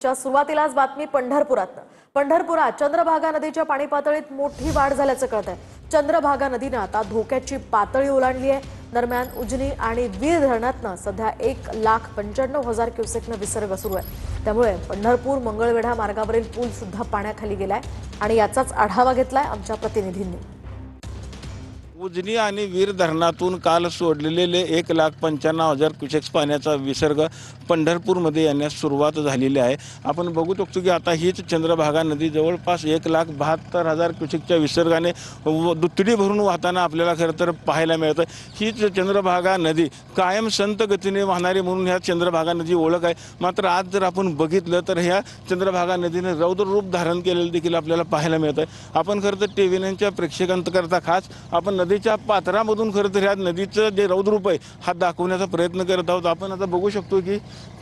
च्या सुरुवातीलाच बातमी पंढरपुरात चंद्रभागा नदीच्या पाणी पातळीत मोठी वाढ झाल्याचं कळतंय। चंद्रभागा नदीने आता धोक्याची पातळी ओलांडली आहे। दरम्यान उजनी आणि वीर धरणातनं सध्या 1,95,000 क्युसेकनं विसर्ग सुरू आहे। त्यामुळे पंढरपूर मंगळवेढा मार्गावरील पूल सुद्धा पाण्याखाली गेलाय आणि याचाच आढावा घेतलाय आमच्या प्रतिनिधींनी। उजनी आणि वीर धरणातून काल सोडलेले 1,95,000 क्युसेक्स पाण्याचा विसर्ग पंढरपूरमध्ये येण्यास सुरुवात झालेली आहे। आपण बघू शकतो की आता हीच चंद्रभागा नदी जवळपास 1,72,000 क्युसेकच्या विसर्गाने दुथडी भरून वाहताना आपल्याला खरं तर पाहायला मिळतं। हीच चंद्रभागा नदी कायम संत गतीने वाहणारी म्हणून ह्या चंद्रभागा नदी ओळख आहे। मात्र आज जर आपण बघितलं तर ह्या चंद्रभागा नदीने रौद्र रूप धारण केलेलं देखील आपल्याला पाहायला मिळतं। आपण खरं तर TV 9च्या प्रेक्षकांकरता खास आपण नदीच्या पात्रामधून खरं तर ह्या नदीचं जे रौद्र रूप आहे हा दाखवण्याचा प्रयत्न करत आहोत। आपण आता बघू शकतो की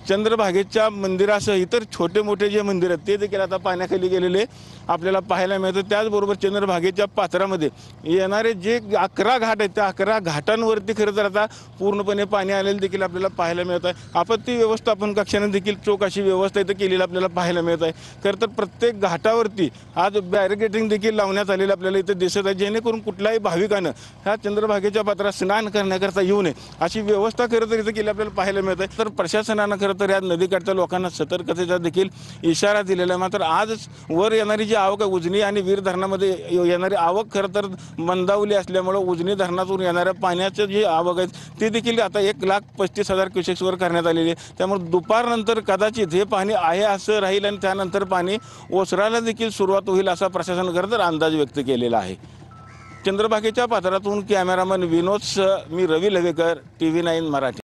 चंद्रभागेच्या मंदिरासह इतर छोटे मोठे जे मंदिर आहेत ते देखील आता पाण्याखाली गेलेले आपल्याला पाहायला मिळतं। त्याचबरोबर चंद्रभागेच्या पात्रामध्ये येणारे जे 11 घाट आहेत त्या 11 घाटांवरती खरं तर आता पूर्णपणे पाणी आलेलं देखील आपल्याला पाहायला मिळत आहे। आपत्ती व्यवस्थापन कक्षाने देखील चोख अशी व्यवस्था इथं केलेली आपल्याला पाहायला मिळत आहे। खरं तर प्रत्येक घाटावरती आज बॅरिकेडिंग देखील लावण्यात आलेलं आपल्याला इथं दिसत आहे, जेणेकरून कुठल्याही भाविकानं ह्या चंद्रभागेच्या पात्रात स्नान करण्याकरता येऊ नये अशी व्यवस्था खरं तर इथं केली आपल्याला पाहायला मिळत आहे। तर प्रशासनानं खरं तर या नदीकाठच्या लोकांना सतर्कतेचा देखील इशारा दिलेला आहे। मात्र आज वर येणारी जी आवक आहे उजनी आणि वीर धरणामध्ये येणारी आवक खरं तर मंदावली असल्यामुळे उजनी धरणातून येणाऱ्या पाण्याचे जी आवक आहे ती देखील आता 1,35,000 क्युसेक्सवर करण्यात आलेली आहे। त्यामुळे दुपारनंतर कदाचित हे पाणी आहे असं राहील आणि त्यानंतर पाणी ओसरायला देखील सुरुवात होईल असा प्रशासन खरं तर अंदाज व्यक्त केलेला आहे। चंद्रभागेच्या पात्रातून कॅमेरामन विनोद मी रवी लवेकर, TV 9 मराठी।